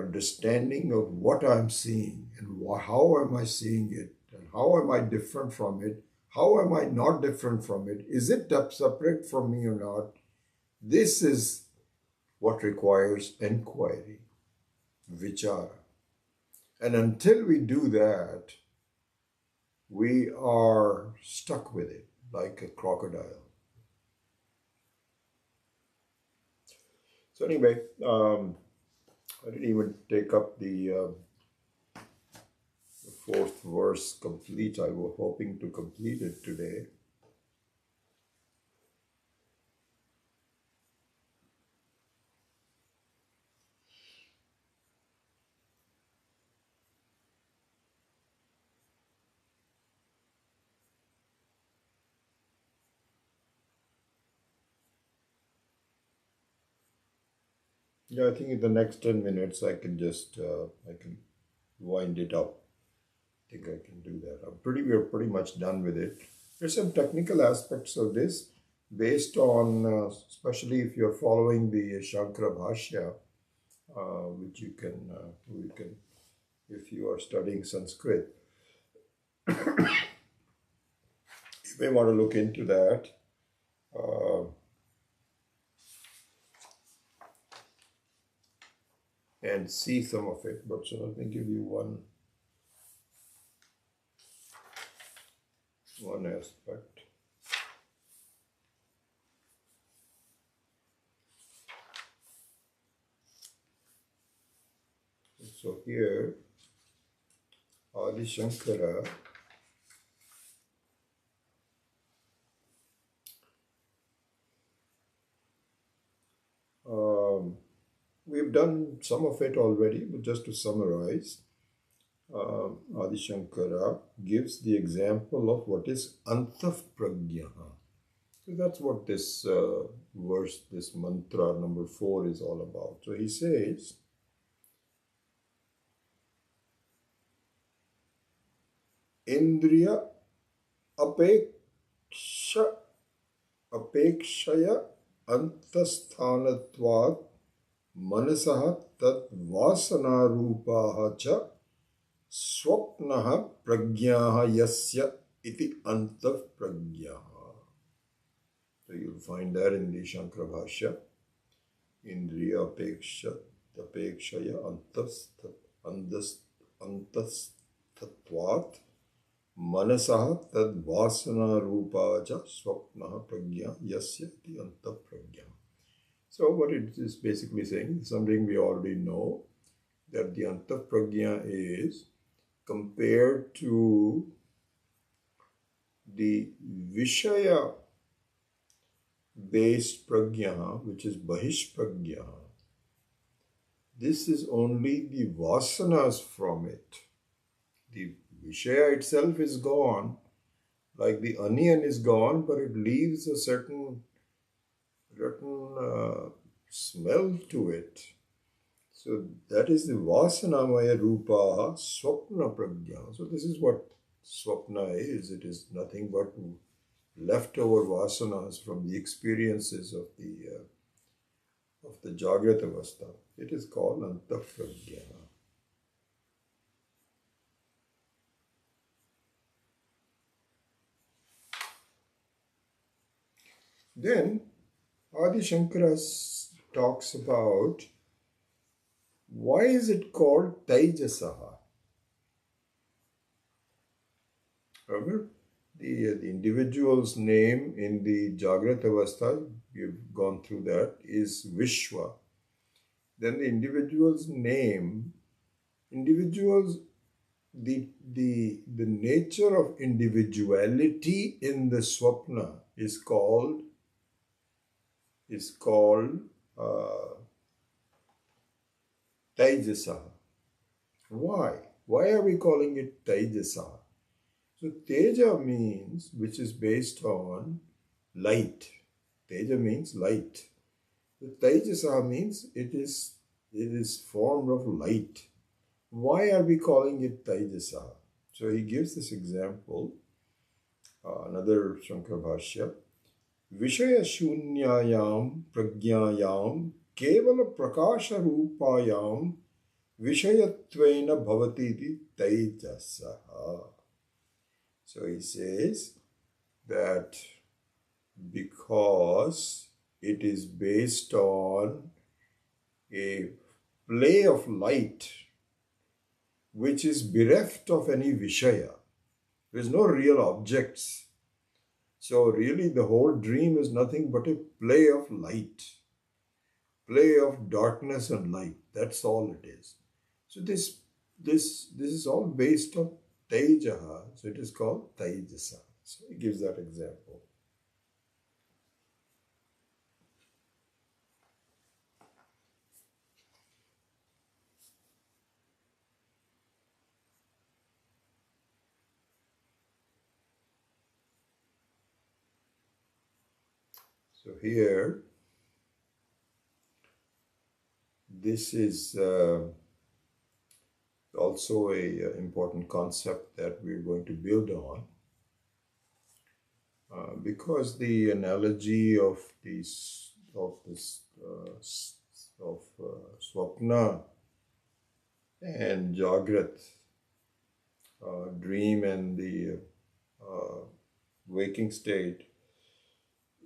understanding of what I'm seeing and how am I seeing it and how am I different from it, how am I not different from it, is it separate from me or not, this is what requires inquiry, vichara. And until we do that, we are stuck with it like a crocodile. So anyway, I didn't even take up the fourth verse complete. I was hoping to complete it today. Yeah, I think in the next 10 minutes I can just I can wind it up. I think I can do that. We're pretty much done with it. There's some technical aspects of this based on, especially if you're following the Shankara Bhashya, which you can, if you are studying Sanskrit, you may want to look into that. And see some of it. But so let me give you one aspect. So here, Adi Shankara we've done some of it already, but just to summarize, Adi Shankara gives the example of what is Antaf Pragya. So that's what this verse, this mantra number 4 is all about. So he says, Indriya apekshaya antasthanatvat manasah tat vasanarupaha cha swapnaha pragyaha yasya iti antah pragyaha. So you'll find that in the Shankara Bhashya. Indriya apekshaya antastatvat manasah tad vasana rupa ja swapna pragya yasya iti anta pragya. So what it is basically saying, something we already know, that the anta pragya is compared to the vishaya based pragya, which is bahish pragya. This is only the vasanas from it. The vishaya itself is gone, like the onion is gone, but it leaves a certain smell to it. So that is the vasanamaya rupa swapna pragya. So this is what swapna is. It is nothing but leftover vasanas from the experiences of the Jagrata Avastha. It is called Anta Pragya. Then Adi Shankara talks about why is it called Taijasaha. Remember, the individual's name in the Jagrata Avastha, we've gone through that, is Vishwa. Then the individual's name, the nature of individuality in the Swapna is called Taijasaha. Why? Why are we calling it Taijasaha? So Teja means, which is based on light. Teja means light. The Taijasaha means it is formed of light. Why are we calling it Taijasaha? So he gives this example, another Shankara Bhashya. Vishaya shunyayam pragyayam kevala prakasha rupayam vishayatvena bhavatiti Taijasaha. So he says that because it is based on a play of light which is bereft of any vishaya, there is no real objects. So really the whole dream is nothing but a play of light, play of darkness and light. That's all it is. So this is all based on Tejaha, so it is called Taijasa. So he gives that example. So here, this is also a important concept that we're going to build on. Because the analogy of Swapna and Jagrat, dream and the waking state,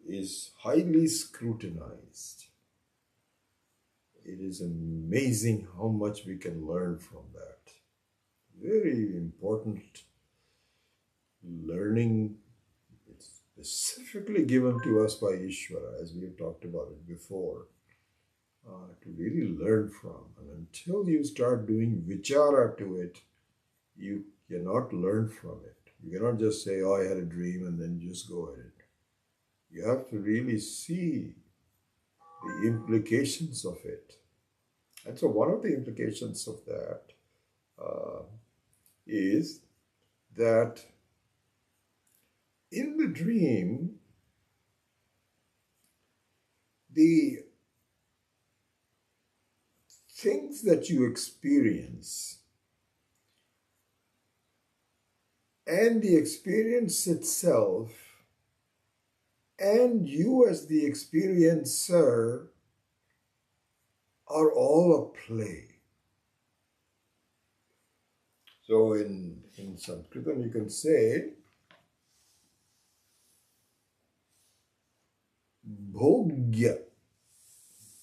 is highly scrutinized. It is amazing how much we can learn from that. Very important learning. It's specifically given to us by Ishvara, as we have talked about it before, to really learn from. And until you start doing vichara to it, you cannot learn from it. You cannot just say, oh, I had a dream, and then just go at it. You have to really see the implications of it. And so one of the implications of that is that in the dream, the things that you experience and the experience itself and you as the experiencer are all a play. So in Sanskritam you can say bhogya.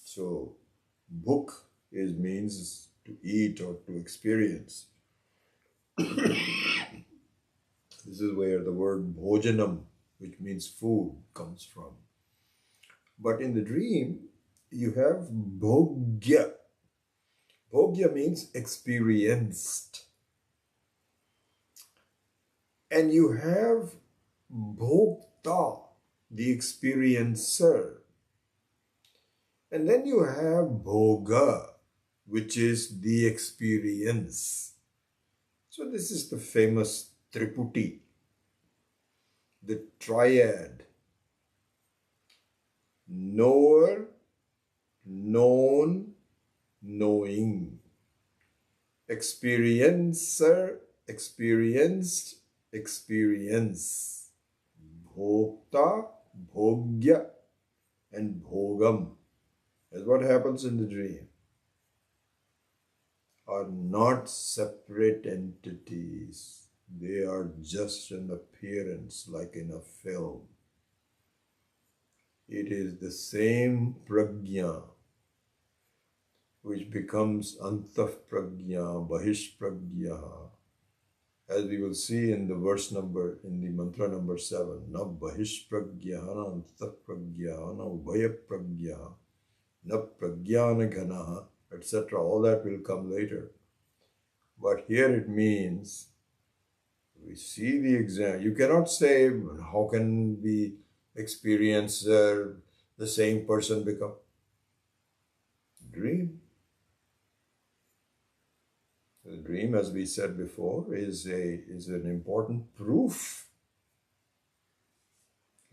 So bhuk means to eat or to experience. This is where the word bhojanam, which means food, comes from. But in the dream, you have bhogya. Bhogya means experienced. And you have bhokta, the experiencer. And then you have bhoga, which is the experience. So this is the famous Triputi, the triad. Knower, known, knowing. Experiencer, experienced, experience. Bhokta, bhogya, and bhogam. That's what happens in the dream. Are not separate entities. They are just an appearance like in a film. It is the same prajna which becomes antah prajna, bahish prajna, as we will see in the verse number, in the mantra number 7. Na bahish prajna, na antah prajna, na ubhaya prajna, na prajnana ghanaha, etc. All that will come later. But here it means, we see the example. You cannot say, how can we experience the same person become? Dream. The dream, as we said before, is an important proof.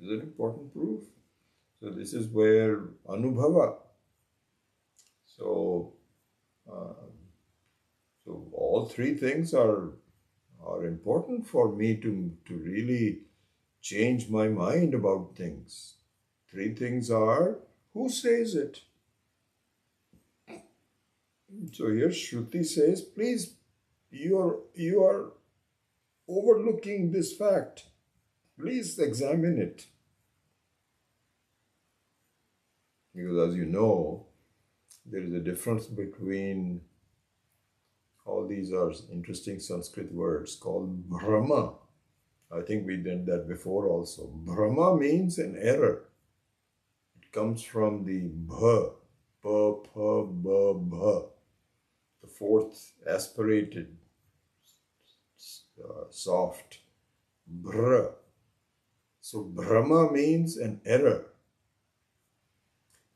Is an important proof. So this is where anubhava. So all three things are important for me to really change my mind about things. Three things are, who says it? So here Shruti says, please, you are overlooking this fact. Please examine it. Because as you know, there is a difference between, all these are interesting Sanskrit words called Brahma. I think we did that before also. Brahma means an error. It comes from the bha, pa, pa, ba, bha, the fourth aspirated, soft, bra. So Brahma means an error.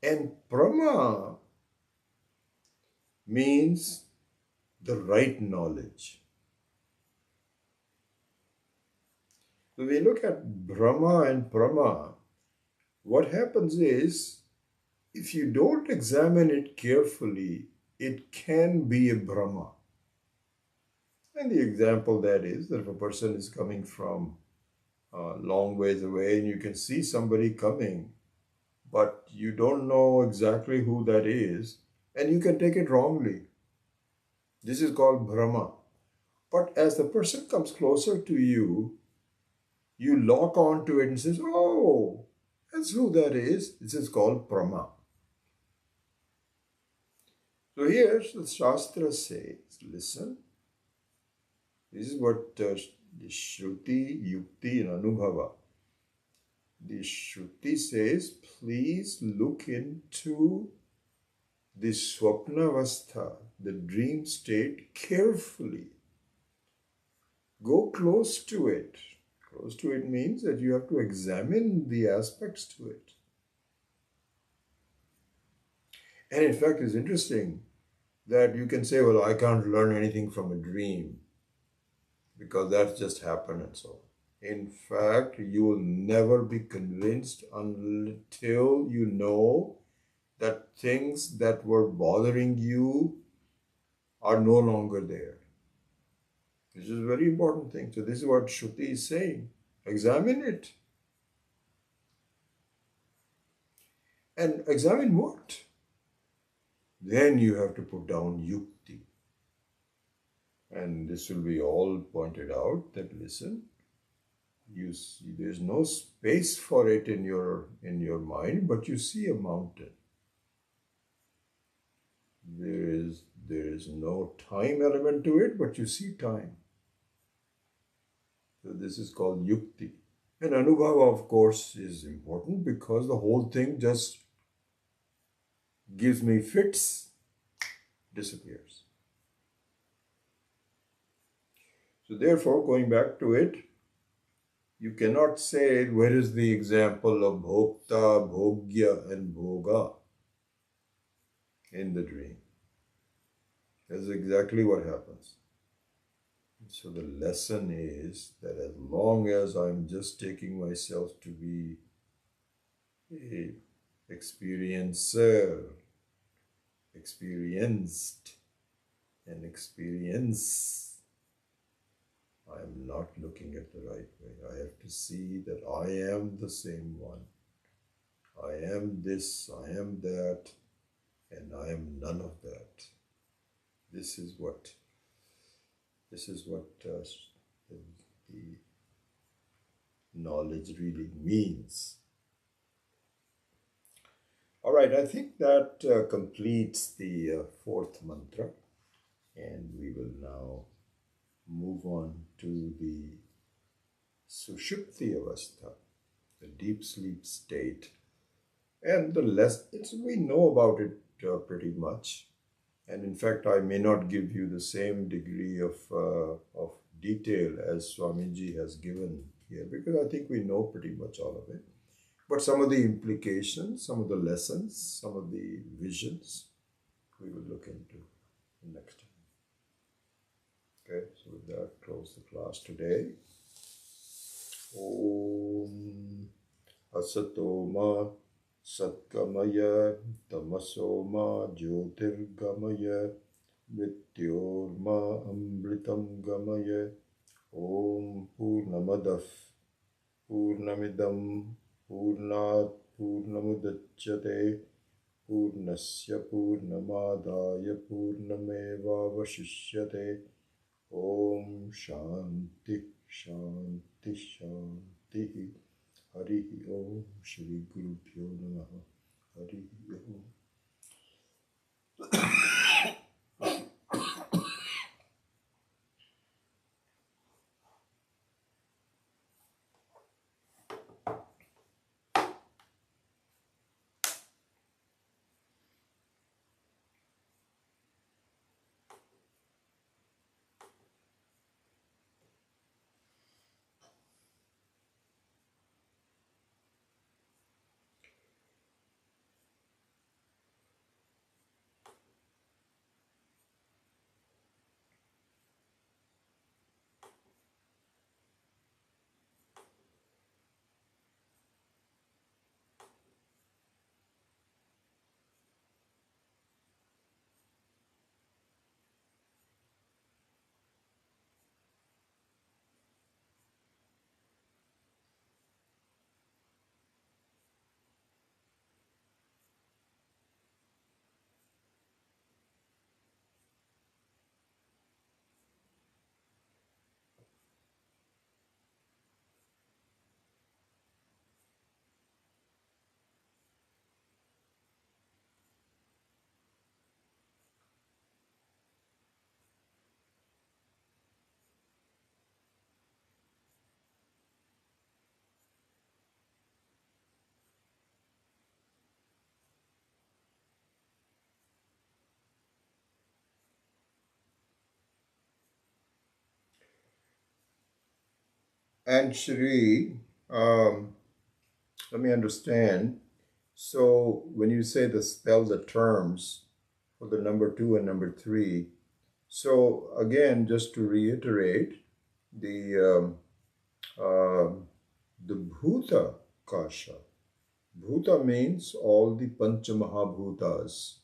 And Prama means the right knowledge. So we look at Brahma and Prama. What happens is, if you don't examine it carefully, it can be a Brahma. And the example that is, that if a person is coming from a long ways away and you can see somebody coming, but you don't know exactly who that is, and you can take it wrongly. This is called Brahma. But as the person comes closer to you, you lock on to it and says, oh, that's who that is. This is called Prama. So here the Shastra says, listen, this is what the Shruti, Yukti and Anubhava. The Shruti says, please look into the swapnavastha, the dream state, carefully. Go close to it. Close to it means that you have to examine the aspects to it. And in fact, it's interesting that you can say, well, I can't learn anything from a dream because that's just happened and so on. In fact, you will never be convinced until you know that things that were bothering you are no longer there. This is a very important thing. So this is what Shruti is saying. Examine it. And examine what? Then you have to put down yukti. And this will be all pointed out that listen, you see, there's no space for it in your mind, but you see a mountain. There is no time element to it, but you see time. So this is called yukti. And anubhava, of course, is important because the whole thing just gives me fits, disappears. So therefore, going back to it, you cannot say, where is the example of bhokta, bhogya, and bhoga in the dream? That's exactly what happens. So the lesson is that as long as I'm just taking myself to be a experiencer, experienced, and experience, I'm not looking at the right way. I have to see that I am the same one. I am this, I am that, and I am none of that. This is what the knowledge really means. All right, I think that completes the fourth mantra, and we will now move on to the Sushupti Avastha, the deep sleep state. And the less we know about it pretty much. And in fact, I may not give you the same degree of detail as Swamiji has given here, because I think we know pretty much all of it. But some of the implications, some of the lessons, some of the visions, we will look into next time. Okay, so with that, close the class today. Om Asatoma Satkamaya Tamasoma Jyotirgamaya Mrityorma Amritam Gamaya. Om Purnamadah Purnamidam Purnat Purnamudachyate Purnasya Purnamadaya Purnameva Vashishyate. Om Shanti Shanti Shanti. Hari Om Shri Guru Pyo Namaha. Hari Om. And Shri, let me understand. So when you say the spell the terms for the number two and number three, so again, just to reiterate, the the Bhuta Kasha. Bhuta means all the Panchamahabhutas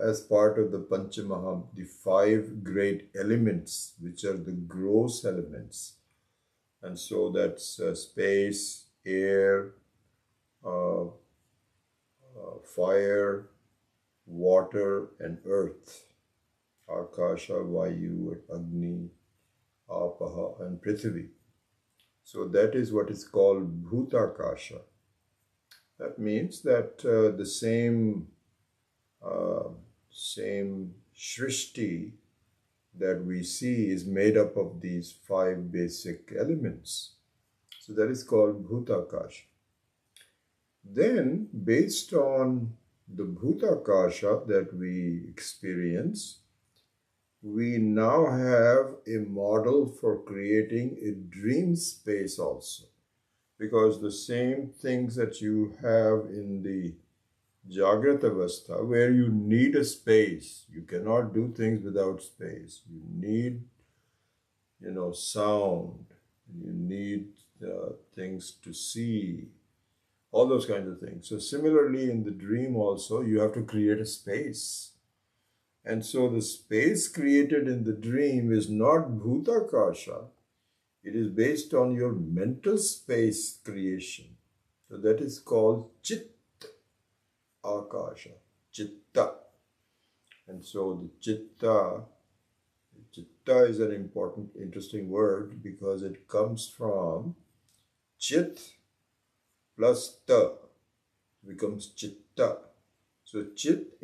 as part of the Panchamaha, the five great elements, which are the gross elements. And so that's space, air, uh, fire, water, and earth. Akasha, Vayu, Agni, Apaha, and Prithvi. So that is what is called Bhutakasha. That means that the uh, same Shrishti that we see is made up of these five basic elements. So that is called Bhutakasha. Then, based on the Bhutakasha that we experience, we now have a model for creating a dream space also. Because the same things that you have in the Jagrata Avastha, where you need a space, you cannot do things without space. You need, sound, you need things to see, all those kinds of things. So similarly, in the dream also, you have to create a space. And so the space created in the dream is not Bhutakasha. It is based on your mental space creation. So that is called Chit Akasha, Chitta. And so the Chitta is an important, interesting word because it comes from Chit plus Ta becomes Chitta. So Chit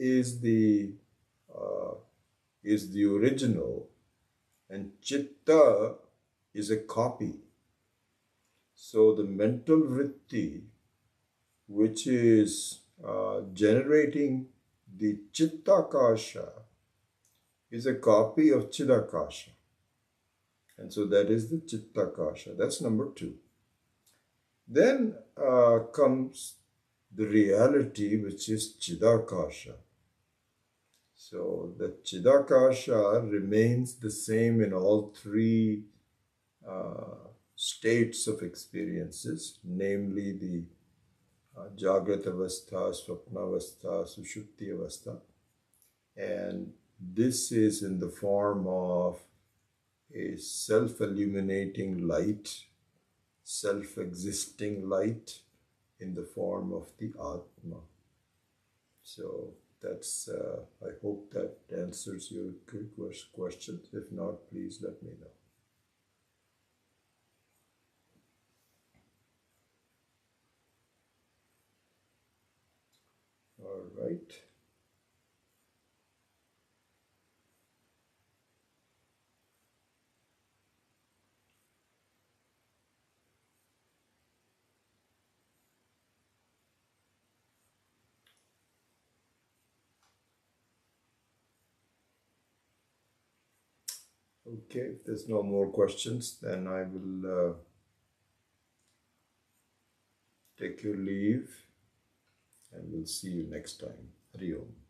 uh, is the original, and Chitta is a copy. So the mental vritti, which is generating the Chittakasha, is a copy of Chidakasha. And so that is the Chittakasha. That's number two. Then comes the reality, which is Chidakasha. So the Chidakasha remains the same in all three states of experiences, namely the Jagrata Avastha, Swapna Avastha, Sushupti Avastha. And this is in the form of a self-illuminating light, self-existing light in the form of the Atma. So that's, I hope that answers your questions. If not, please let me know. All right. Okay, if there's no more questions, then I will take your leave and we'll see you next time. Hari Om.